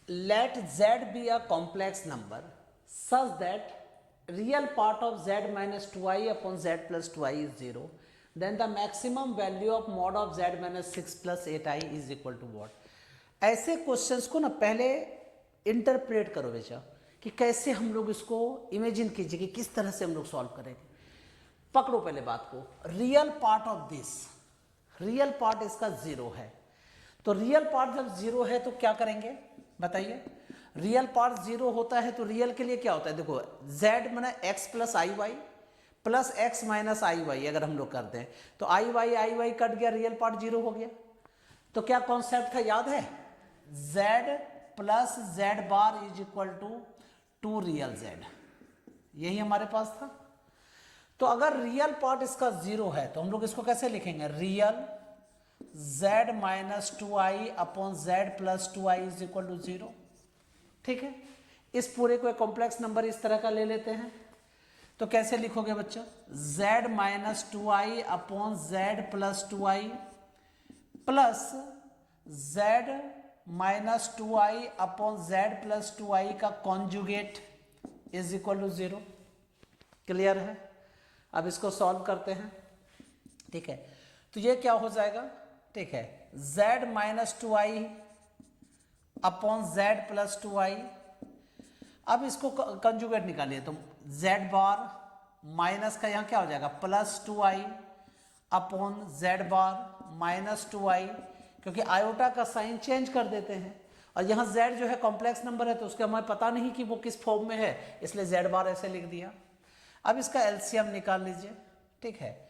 let z be a complex number such that real part of z minus 2i upon z plus 2i is 0, then the maximum value of mod of z minus 6 plus 8i is equal to what? ऐसे questions को ना पहले interpret करो बेटा कि कैसे हम लोग इसको इमेजिन कीजिए कि किस तरह से हम लोग सॉल्व करेंगे। पकड़ो पहले बात को, real part of this, real part इसका 0 है, तो रियल पार्ट जब 0 है तो क्या करेंगे बताइए। रियल पार्ट 0 होता है तो रियल के लिए क्या होता है, देखो z माने x प्लस आई वाई प्लस एक्स माइनस आई वाई अगर हम लोग करते हैं तो आई वाई कट गया, रियल पार्ट 0 हो गया। तो क्या कॉन्सेप्ट था याद है, z plus z bar is equal to 2 real z, यही हमारे पास था। तो अगर रियल पार्ट इसका 0 है तो हम लोग इसको कैसे लिखेंगे, real z minus 2i upon z plus 2i is equal to 0। ठीक है, इस पूरे को एक कॉम्प्लेक्स नंबर इस तरह का ले लेते हैं तो कैसे लिखोगे बच्चा, z minus 2i upon z plus 2i plus z minus 2i upon z plus 2i का conjugate is equal to 0। Clear है, अब इसको सॉल्व करते हैं। ठीक है, तो ये क्या हो जाएगा, ठीक है, z minus 2i upon z plus 2i। अब इसको कंजुगेट निकालिए तो z बार माइनस का यहाँ क्या हो जाएगा प्लस 2i अपॉन z बार माइनस 2i, क्योंकि आयोटा का साइन चेंज कर देते हैं और यहाँ z जो है कॉम्प्लेक्स नंबर है तो उसका हमें पता नहीं कि वो किस फॉर्म में है, इसलिए z बार ऐसे लिख दिया। अब इसका एलसीएम निकाल लीजिए। ठीक है,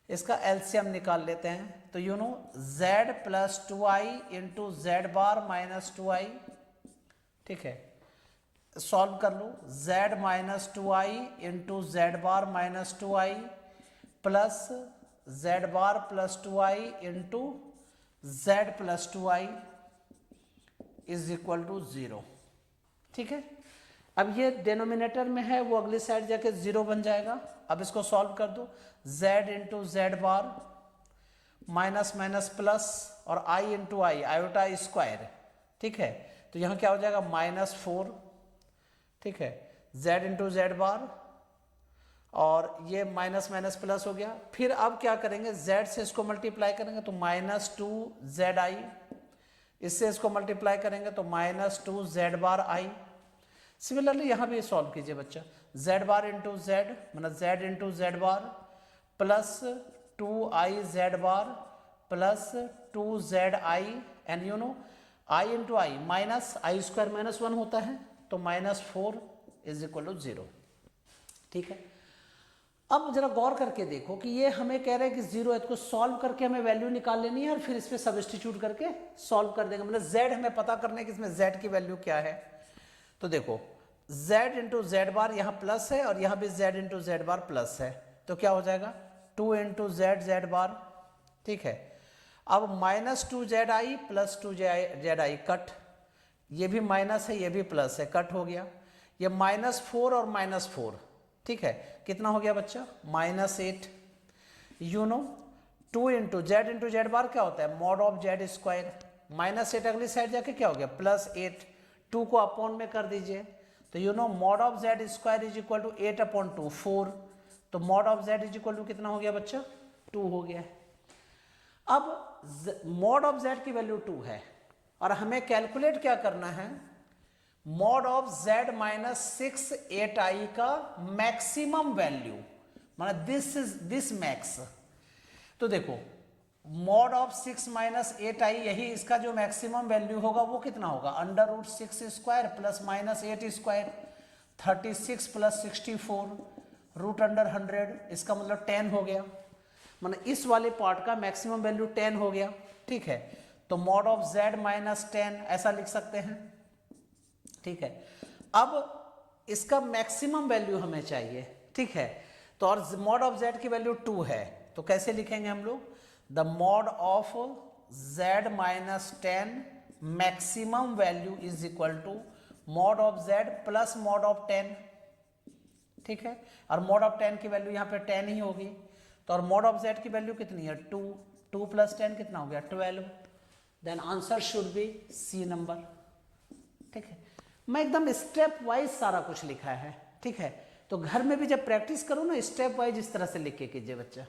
इसका एलसीएम निकाल लेते हैं तो you know z plus 2i into z bar minus 2i। ठीक है, सॉल्व कर लो, z minus 2i into z bar minus 2i plus z bar plus 2i into z plus 2i is equal to 0। ठीक है, अब ये denominator में है वो अगली साइड जाके 0 बन जाएगा। अब इसको सॉल्व कर दो, z into z bar minus minus plus और i into I iota square. ठीक है, तो यहाँ क्या हो जाएगा -4। ठीक है, z इंटू जेड बार और ये माइनस माइनस प्लस हो गया। फिर अब क्या करेंगे, z से इसको मल्टीप्लाई करेंगे तो -2zi, इससे इसको मल्टीप्लाई करेंगे तो -2z बार i। सिमिलरली यहाँ भी सॉल्व कीजिए बच्चा, z बार इंटू जेड मतलब z into z bar plus 2i bar plus 2zi and you know i into I minus I square minus 1 होता है तो -4 इज इक्वल टू 0। ठीक है, अब जरा गौर करके देखो कि ये हमें कह रहे हैं कि 0 है, इसको सॉल्व करके हमें वैल्यू निकाल लेनी है और फिर इस पे सब्स्टिट्यूट करके सॉल्व कर देंगे। मतलब z हमें पता करना है कि इसमें z की वैल्यू क्या है। तो देखो z इंटू जेड बार यहाँ प्लस है और यहाँ भी z into z bar plus है तो क्या हो जाएगा 2 इंटू जेड बार। ठीक है, अब -2zi प्लस 2zi कट, ये भी माइनस है ये भी प्लस है, कट हो गया। ये -4 और -4, ठीक है, कितना हो गया बच्चा -8। यू नो 2 इंटू जेड बार क्या होता है मॉड ऑफ जेड स्क्वायर, -8 अगली साइड जाके क्या हो गया +8, 2 को अपॉन में कर दीजिए तो you know mod of z square is equal to 8/2 4, तो mod of z is equal to कितना हो गया बच्चा 2 हो गया। अब मॉड ऑफ जेड की वैल्यू 2 है और हमें कैलकुलेट क्या करना है, mod of z minus 6 8i का मैक्सिमम वैल्यू, मतलब दिस मैक्स। तो देखो मॉड ऑफ 6 माइनस 8i यही इसका जो मैक्सिमम वैल्यू होगा वो कितना होगा √6 स्क्वायर प्लस -8 स्क्वायर 36 प्लस 64 √100, इसका मतलब 10 हो गया, मतलब इस वाले पार्ट का मैक्सिमम वैल्यू 10 हो गया। ठीक है, तो मॉड ऑफ z माइनस 10 ऐसा लिख सकते हैं। ठीक है, अब इसका मैक्सिमम वैल्यू हमें चाहिए। ठीक है, तो और मॉड ऑफ z की वैल्यू 2 है तो कैसे लिखेंगे हम लोग, the mod of z minus 10 maximum value is equal to mod of z plus mod of 10। ठीक है, और मॉड ऑफ 10 की वैल्यू यहाँ पे 10 ही होगी, तो और मॉड ऑफ z की वैल्यू कितनी है 2, 2 प्लस 10 कितना हो गया 12। Then answer should be C number. ठीक है, मैं एकदम स्टेप वाइज सारा कुछ लिखा है, ठीक है। तो घर में भी जब प्रैक्टिस करो ना, स्टेप वाइज इस तरह से लिख के कीजिए बच्चा।